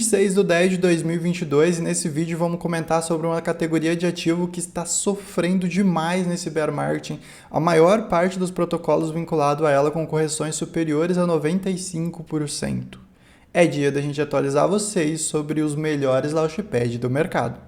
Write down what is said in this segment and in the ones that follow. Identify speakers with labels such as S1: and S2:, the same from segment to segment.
S1: 26/10/2022 e nesse vídeo vamos comentar sobre uma categoria de ativo que está sofrendo demais nesse bear market. A maior parte dos protocolos vinculados a ela com correções superiores a 95%. É dia da gente atualizar vocês sobre os melhores launchpads do mercado.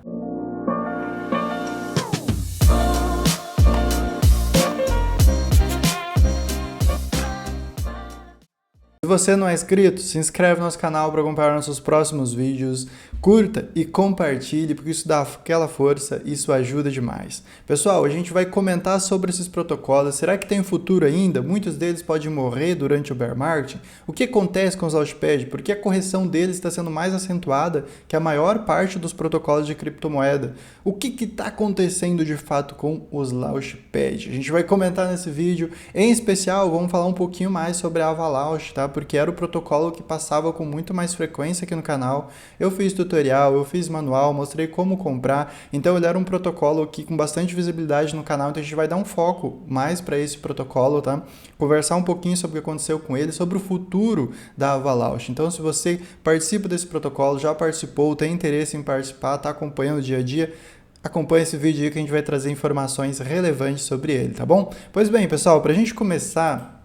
S1: Se você não é inscrito, se inscreve no nosso canal para acompanhar nossos próximos vídeos, curta e compartilhe, porque isso dá aquela força, isso ajuda demais. Pessoal, a gente vai comentar sobre esses protocolos. Será que tem futuro ainda? Muitos deles podem morrer durante o bear market. O que acontece com os launchpads? Por que a correção deles está sendo mais acentuada que a maior parte dos protocolos de criptomoeda? O que está acontecendo de fato com os launchpads? A gente vai comentar nesse vídeo. Em especial, vamos falar um pouquinho mais sobre a Avalanche, tá? Porque era o protocolo que passava com muito mais frequência aqui no canal. Eu fiz tutorial, eu fiz manual, mostrei como comprar. Então ele era um protocolo aqui com bastante visibilidade no canal, então a gente vai dar um foco mais para esse protocolo, tá? Conversar um pouquinho sobre o que aconteceu com ele, sobre o futuro da Avalanche. Então se você participa desse protocolo, já participou, tem interesse em participar, está acompanhando o dia a dia, acompanhe esse vídeo aí que a gente vai trazer informações relevantes sobre ele, tá bom? Pois bem, pessoal, para a gente começar,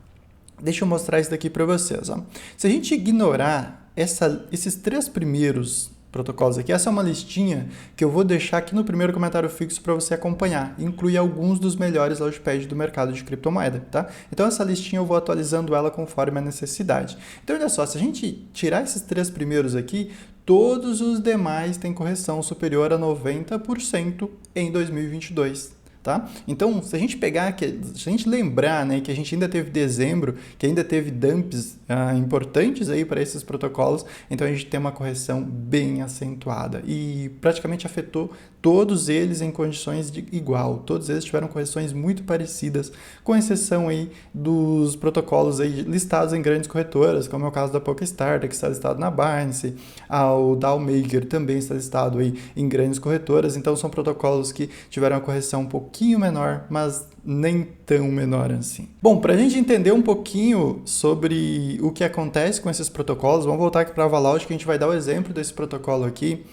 S1: deixa eu mostrar isso daqui para vocês. Ó. Se a gente ignorar esses três primeiros protocolos aqui, essa é uma listinha que eu vou deixar aqui no primeiro comentário fixo para você acompanhar. Inclui alguns dos melhores launchpads do mercado de criptomoeda, tá? Então essa listinha eu vou atualizando ela conforme a necessidade. Então olha só, se a gente tirar esses três primeiros aqui, todos os demais têm correção superior a 90% em 2022. Tá? Então, se a gente pegar, se a gente lembrar, né, que a gente ainda teve dezembro, que ainda teve dumps importantes aí para esses protocolos, então a gente tem uma correção bem acentuada e praticamente afetou todos eles em condições de igual. Todos eles tiveram correções muito parecidas, com exceção aí dos protocolos aí listados em grandes corretoras, como é o caso da PokerStars, que está listado na Binance, o DAOmaker também está listado aí em grandes corretoras. Então são protocolos que tiveram uma correção um pouquinho menor, mas nem tão menor assim. Bom, para a gente entender um pouquinho sobre o que acontece com esses protocolos, vamos voltar aqui para a Avalanche, que a gente vai dar o exemplo desse protocolo aqui.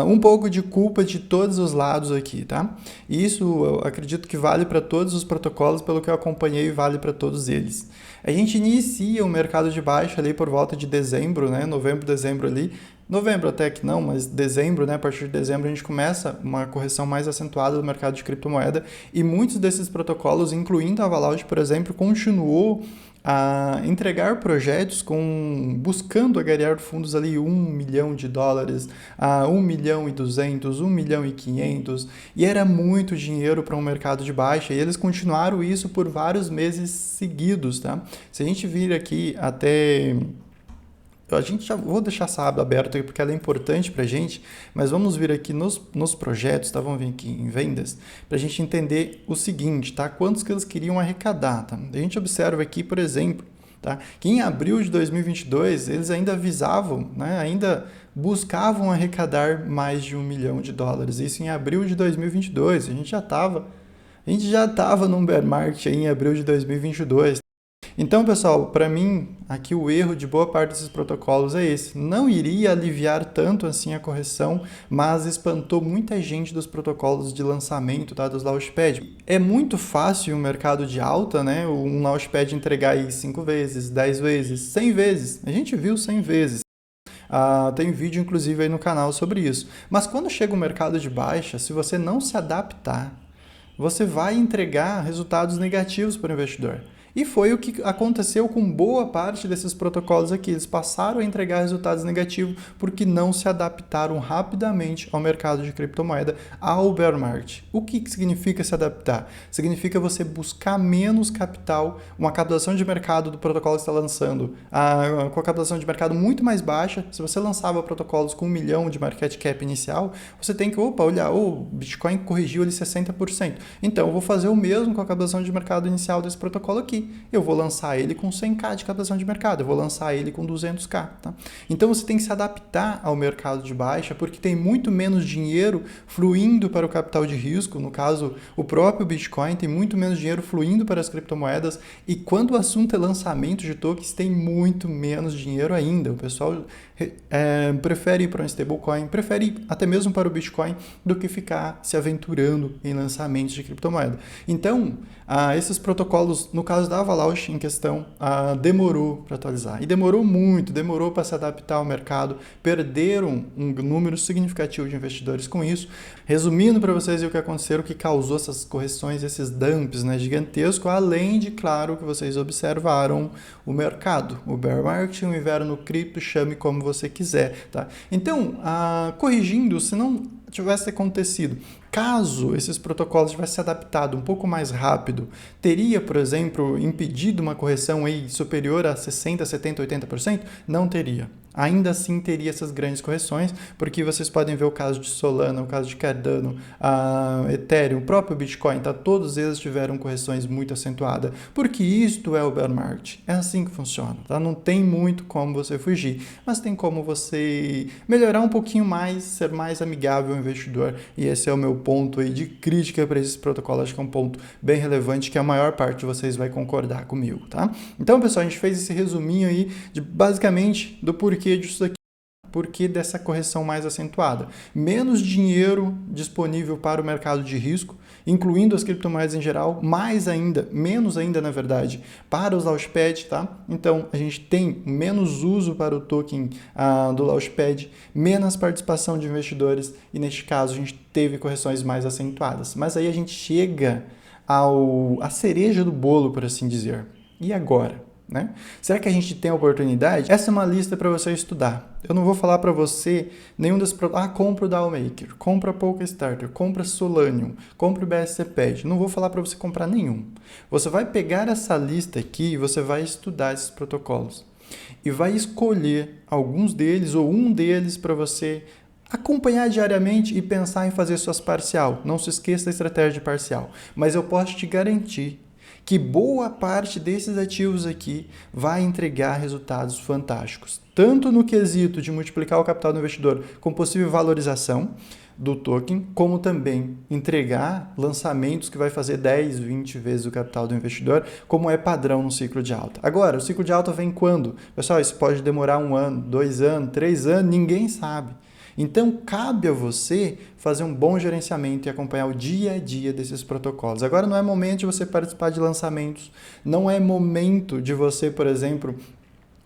S1: Um pouco de culpa de todos os lados aqui, tá? E isso eu acredito que vale para todos os protocolos, pelo que eu acompanhei, vale para todos eles. A gente inicia o mercado de baixa ali por volta de dezembro, né? Novembro, dezembro ali. Novembro até que não, mas dezembro, né? A partir de dezembro a gente começa uma correção mais acentuada do mercado de criptomoeda e muitos desses protocolos, incluindo a Avalanche, por exemplo, continuou a entregar projetos buscando agregar fundos ali $1 milhão, a 1 milhão e 200, 1 milhão e 500, e era muito dinheiro para um mercado de baixa, e eles continuaram isso por vários meses seguidos, tá? Se a gente vir aqui até... A gente já vou deixar essa aba aberta aqui porque ela é importante para a gente, mas vamos vir aqui nos projetos, tá? Vamos vir aqui em vendas, para a gente entender o seguinte, tá? Quantos que eles queriam arrecadar, tá? A gente observa aqui, por exemplo, tá? Que em abril de 2022, eles ainda avisavam, né? Ainda buscavam arrecadar mais de $1 milhão. Isso em abril de 2022, a gente já estava num bear market aí em abril de 2022. Então, pessoal, para mim, aqui o erro de boa parte desses protocolos é esse. Não iria aliviar tanto assim a correção, mas espantou muita gente dos protocolos de lançamento, tá, dos launchpad. É muito fácil um mercado de alta, né, um launchpad entregar aí 5 vezes, 10 vezes, 100 vezes. A gente viu 100 vezes. Tem vídeo, inclusive, aí no canal sobre isso. Mas quando chega o mercado de baixa, se você não se adaptar, você vai entregar resultados negativos para o investidor. E foi o que aconteceu com boa parte desses protocolos aqui. Eles passaram a entregar resultados negativos porque não se adaptaram rapidamente ao mercado de criptomoeda, ao bear market. O que significa se adaptar? Significa você buscar menos capital, uma captação de mercado do protocolo que você está lançando, com a captação de mercado muito mais baixa. Se você lançava protocolos com 1 milhão de market cap inicial, você tem que, olhar, o Bitcoin corrigiu ele 60%. Então, eu vou fazer o mesmo com a captação de mercado inicial desse protocolo aqui. aqui, eu vou lançar ele com 100k de captação de mercado, eu vou lançar ele com 200k, tá? Então você tem que se adaptar ao mercado de baixa, porque tem muito menos dinheiro fluindo para o capital de risco, no caso, o próprio Bitcoin tem muito menos dinheiro fluindo para as criptomoedas, e quando o assunto é lançamento de tokens, tem muito menos dinheiro ainda. O pessoal prefere ir para um stablecoin, prefere ir até mesmo para o Bitcoin, do que ficar se aventurando em lançamentos de criptomoeda. Então, esses protocolos, no caso da Avalanche em questão, demorou para atualizar. E demorou muito, demorou para se adaptar ao mercado, perderam um número significativo de investidores com isso. Resumindo para vocês o que aconteceu, o que causou essas correções, esses dumps, né, gigantescos, além de, claro, que vocês observaram o mercado, o bear market, o inverno cripto, chame como você quiser, tá? Então, corrigindo, se não tivesse acontecido, caso esses protocolos tivessem se adaptado um pouco mais rápido, teria, por exemplo, impedido uma correção aí superior a 60%, 70%, 80%? Não teria. Ainda assim teria essas grandes correções, porque vocês podem ver o caso de Solana, o caso de Cardano, Ethereum, o próprio Bitcoin, tá? Todos eles tiveram correções muito acentuadas, porque isto é o bear market. É assim que funciona, tá? Não tem muito como você fugir, mas tem como você melhorar um pouquinho mais, ser mais amigável ao investidor, e esse é o meu ponto aí de crítica para esses protocolos. Acho que é um ponto bem relevante, que a maior parte de vocês vai concordar comigo, tá? Então, pessoal, a gente fez esse resuminho aí de basicamente do porquê disso aqui, porquê dessa correção mais acentuada. Menos dinheiro disponível para o mercado de risco, incluindo as criptomoedas em geral, mais ainda, menos ainda na verdade, para os Launchpad, tá? Então, a gente tem menos uso para o token do Launchpad, menos participação de investidores, e neste caso a gente teve correções mais acentuadas. Mas aí a gente chega à cereja do bolo, por assim dizer. E agora? Né? Será que a gente tem a oportunidade? Essa é uma lista para você estudar. Eu não vou falar para você nenhum desses produtos. Compra o DAO Maker, compra a Polkastarter, compra Solanium, compra o BSCPad. Não vou falar para você comprar nenhum. Você vai pegar essa lista aqui e você vai estudar esses protocolos. E vai escolher alguns deles ou um deles para você acompanhar diariamente e pensar em fazer suas parcial. Não se esqueça da estratégia de parcial. Mas eu posso te garantir que boa parte desses ativos aqui vai entregar resultados fantásticos, tanto no quesito de multiplicar o capital do investidor com possível valorização do token, como também entregar lançamentos que vai fazer 10, 20 vezes o capital do investidor, como é padrão no ciclo de alta. Agora, o ciclo de alta vem quando? Pessoal, isso pode demorar 1 ano, 2 anos, 3 anos, ninguém sabe. Então, cabe a você fazer um bom gerenciamento e acompanhar o dia a dia desses protocolos. Agora não é momento de você participar de lançamentos, não é momento de você, por exemplo,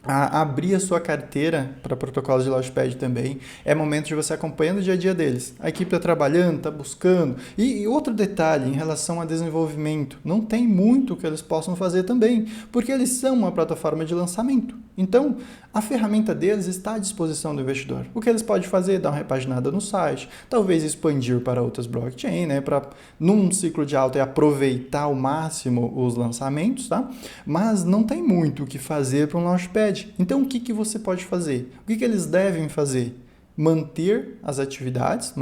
S1: abrir a sua carteira para protocolos de Launchpad também. É momento de você acompanhando o dia a dia deles. A equipe está trabalhando, está buscando. E outro detalhe em relação a desenvolvimento, não tem muito que eles possam fazer também, porque eles são uma plataforma de lançamento. Então, a ferramenta deles está à disposição do investidor. O que eles podem fazer é dar uma repaginada no site, talvez expandir para outras blockchains, né, para num ciclo de alta e aproveitar ao máximo os lançamentos, tá? Mas não tem muito o que fazer para um Launchpad. Então, o que você pode fazer? O que eles devem fazer? Manter as atividades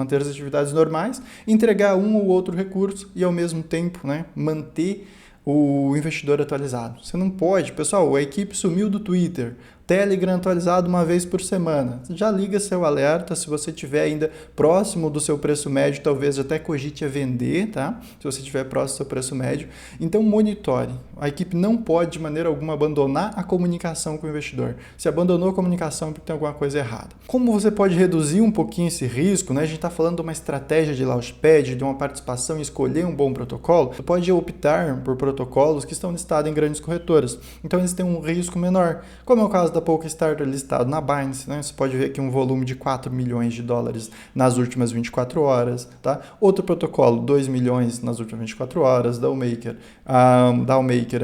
S1: normais, entregar um ou outro recurso e, ao mesmo tempo, né, manter o investidor atualizado. Você não pode, pessoal, a equipe sumiu do Twitter, Telegram atualizado uma vez por semana. Já liga seu alerta, se você estiver ainda próximo do seu preço médio, talvez até cogite a vender, tá? Se você estiver próximo do seu preço médio. Então monitore. A equipe não pode de maneira alguma abandonar a comunicação com o investidor. Se abandonou a comunicação é porque tem alguma coisa errada. Como você pode reduzir um pouquinho esse risco, né? A gente está falando de uma estratégia de Launchpad, de uma participação e escolher um bom protocolo. Você pode optar por protocolos que estão listados em grandes corretoras. Então eles têm um risco menor, como é o caso da Polkastarter listado na Binance, né? Você pode ver aqui um volume de 4 milhões de dólares nas últimas 24 horas, tá? Outro protocolo, 2 milhões nas últimas 24 horas, DAO Maker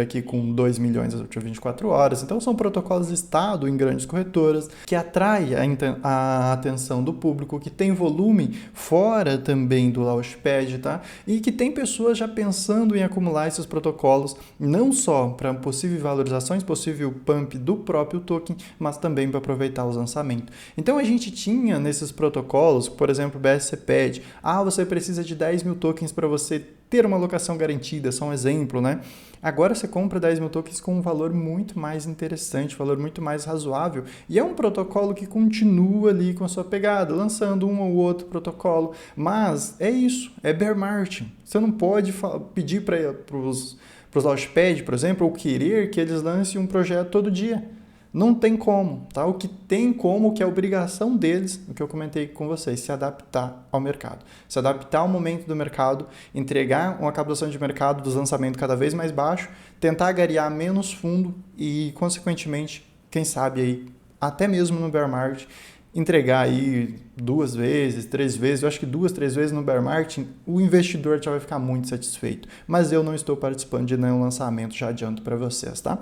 S1: aqui com 2 milhões nas últimas 24 horas. Então são protocolos listados em grandes corretoras que atraem a atenção do público, que tem volume fora também do Launchpad, tá? E que tem pessoas já pensando em acumular esses protocolos, não só para possíveis valorizações, possível pump do próprio token, token, mas também para aproveitar os lançamentos. Então a gente tinha nesses protocolos, por exemplo, o BSCPED, você precisa de 10 mil tokens para você ter uma alocação garantida, só um exemplo, né? Agora você compra 10 mil tokens com um valor muito mais interessante, um valor muito mais razoável, e é um protocolo que continua ali com a sua pegada, lançando um ou outro protocolo, mas é isso, é bear market. Você não pode pedir para os Launchpad, por exemplo, ou querer que eles lancem um projeto todo dia. Não tem como, tá? O que tem como, que é a obrigação deles, o que eu comentei com vocês, se adaptar ao mercado. Se adaptar ao momento do mercado, entregar uma captação de mercado dos lançamentos cada vez mais baixo, tentar agariar menos fundo e, consequentemente, quem sabe aí, até mesmo no bear market, entregar aí 2 vezes, 3 vezes, eu acho que 2, 3 vezes no bear market, o investidor já vai ficar muito satisfeito. Mas eu não estou participando de nenhum lançamento, já adianto para vocês, tá?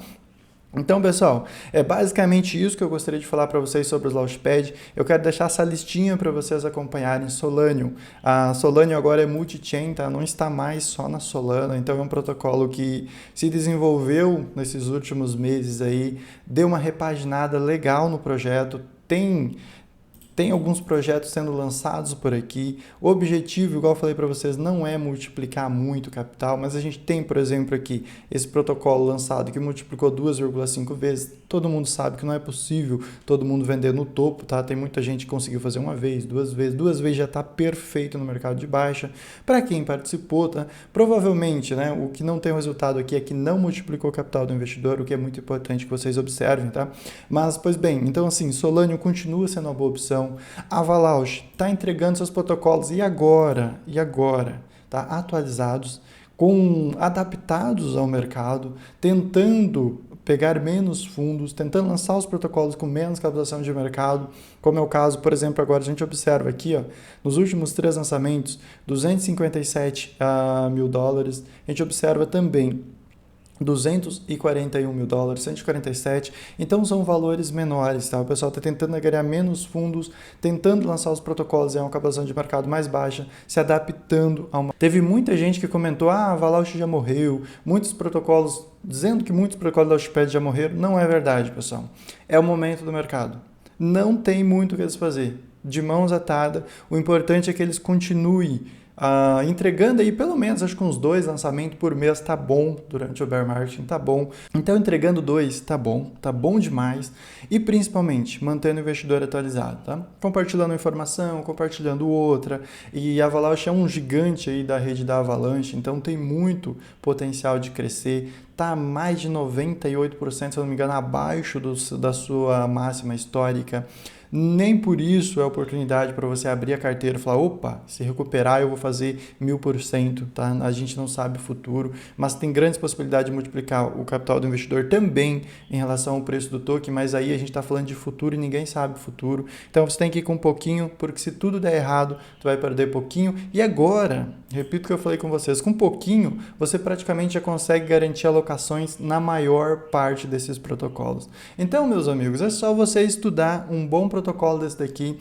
S1: Então, pessoal, é basicamente isso que eu gostaria de falar para vocês sobre os Launchpad. Eu quero deixar essa listinha para vocês acompanharem. Solanium. A Solanium agora é multi-chain, tá? Não está mais só na Solana. Então, é um protocolo que se desenvolveu nesses últimos meses aí, deu uma repaginada legal no projeto. Tem alguns projetos sendo lançados por aqui. O objetivo, igual eu falei para vocês, não é multiplicar muito o capital, mas a gente tem, por exemplo, aqui esse protocolo lançado que multiplicou 2,5 vezes. Todo mundo sabe que não é possível todo mundo vender no topo, tá? Tem muita gente que conseguiu fazer uma vez, 2 vezes. 2 vezes já está perfeito no mercado de baixa. Para quem participou, tá? Provavelmente, né, o que não tem resultado aqui é que não multiplicou o capital do investidor, o que é muito importante que vocês observem, tá? Mas, pois bem, então assim, Solanium continua sendo uma boa opção. A Avalanche está entregando seus protocolos e agora, tá? Atualizados, adaptados ao mercado, tentando pegar menos fundos, tentando lançar os protocolos com menos captação de mercado, como é o caso, por exemplo, agora a gente observa aqui, ó, nos últimos 3 lançamentos, 257 mil dólares, a gente observa também 241 mil dólares, 147, então são valores menores, tá? O pessoal está tentando agregar menos fundos, tentando lançar os protocolos em uma captação de mercado mais baixa, se adaptando a uma... Teve muita gente que comentou, a Avalanche já morreu, muitos protocolos, dizendo que muitos protocolos da Launchpad já morreram, não é verdade, pessoal. É o momento do mercado. Não tem muito o que eles fazer. De mãos atadas, o importante é que eles continuem entregando aí pelo menos, acho que uns 2 lançamentos por mês tá bom durante o bear market, tá bom. Então, entregando 2 tá bom demais. E principalmente, mantendo o investidor atualizado, tá? Compartilhando informação, compartilhando outra. E a Avalanche é um gigante aí da rede da Avalanche, então tem muito potencial de crescer. Tá mais de 98%, se eu não me engano, abaixo da sua máxima histórica. Nem por isso é oportunidade para você abrir a carteira e falar, opa, se recuperar eu vou fazer 1000%, tá? A gente não sabe o futuro, mas tem grandes possibilidades de multiplicar o capital do investidor também em relação ao preço do token, mas aí a gente está falando de futuro e ninguém sabe o futuro. Então você tem que ir com um pouquinho, porque se tudo der errado, tu vai perder pouquinho. E agora, repito o que eu falei com vocês, com pouquinho você praticamente já consegue garantir alocações na maior parte desses protocolos. Então, meus amigos, é só você estudar um bom protocolo desse daqui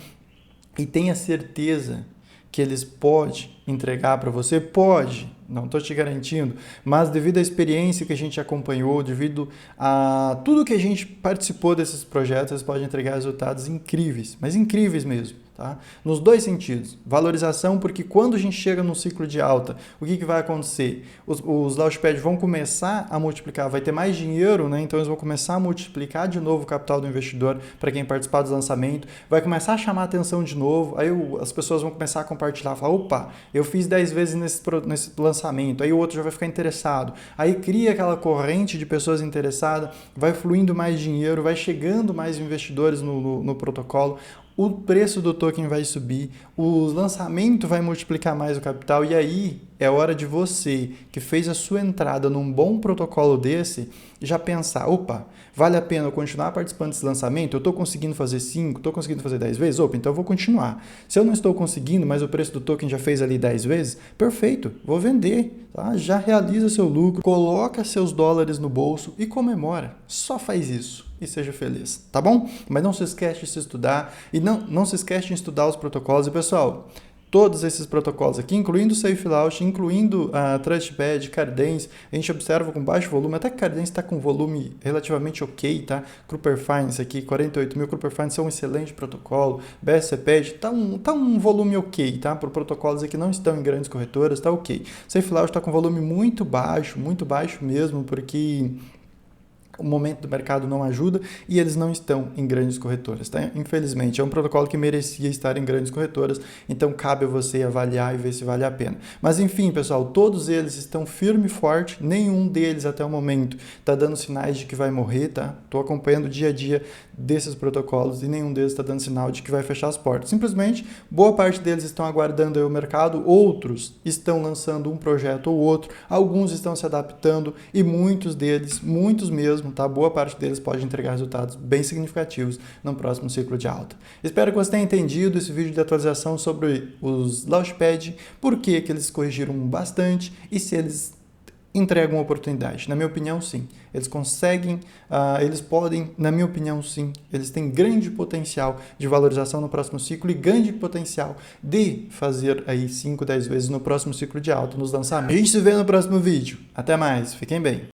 S1: e tenha certeza que eles podem entregar para você, pode, não estou te garantindo, mas devido à experiência que a gente acompanhou, devido a tudo que a gente participou desses projetos, eles podem entregar resultados incríveis, mas incríveis mesmo. Tá? Nos 2 sentidos, valorização, porque quando a gente chega num ciclo de alta, o que vai acontecer? Os Launchpad vão começar a multiplicar, vai ter mais dinheiro, né? Então eles vão começar a multiplicar de novo o capital do investidor para quem participar do lançamento, vai começar a chamar a atenção de novo, aí as pessoas vão começar a compartilhar, falar, opa, eu fiz 10 vezes nesse lançamento, aí o outro já vai ficar interessado, aí cria aquela corrente de pessoas interessadas, vai fluindo mais dinheiro, vai chegando mais investidores no protocolo, o preço do token vai subir, o lançamento vai multiplicar mais o capital e aí é hora de você, que fez a sua entrada num bom protocolo desse, já pensar, opa, vale a pena eu continuar participando desse lançamento? Eu estou conseguindo fazer 5, estou conseguindo fazer 10 vezes? Opa, então eu vou continuar. Se eu não estou conseguindo, mas o preço do token já fez ali 10 vezes, perfeito, vou vender, tá? Já realiza seu lucro, coloca seus dólares no bolso e comemora. Só faz isso e seja feliz, tá bom? Mas não se esquece de se estudar e não se esquece de estudar os protocolos. E pessoal, todos esses protocolos aqui, incluindo o Safe Launch, incluindo a Trustpad, Cardance, a gente observa com baixo volume, até que Cardance está com volume relativamente ok, tá? Kruper Finance aqui, 48 mil, Kruper Finance é um excelente protocolo, BSCPad tá um volume ok, tá? Por protocolos aqui que não estão em grandes corretoras, tá ok. Safe Launch está com volume muito baixo mesmo, porque o momento do mercado não ajuda e eles não estão em grandes corretoras, tá? Infelizmente, é um protocolo que merecia estar em grandes corretoras, então cabe a você avaliar e ver se vale a pena. Mas enfim, pessoal, todos eles estão firme e forte, nenhum deles até o momento está dando sinais de que vai morrer, tá? Estou acompanhando o dia a dia desses protocolos e nenhum deles está dando sinal de que vai fechar as portas. Simplesmente, boa parte deles estão aguardando aí o mercado, outros estão lançando um projeto ou outro, alguns estão se adaptando e muitos deles, muitos mesmo, tá? Boa parte deles pode entregar resultados bem significativos no próximo ciclo de alta. Espero que você tenha entendido esse vídeo de atualização sobre os Launchpad, por que eles corrigiram bastante e se eles entregam uma oportunidade. Na minha opinião, sim. Eles conseguem, eles podem, na minha opinião, sim. Eles têm grande potencial de valorização no próximo ciclo e grande potencial de fazer aí 5, 10 vezes no próximo ciclo de alta nos lançamentos. A gente se vê no próximo vídeo. Até mais. Fiquem bem.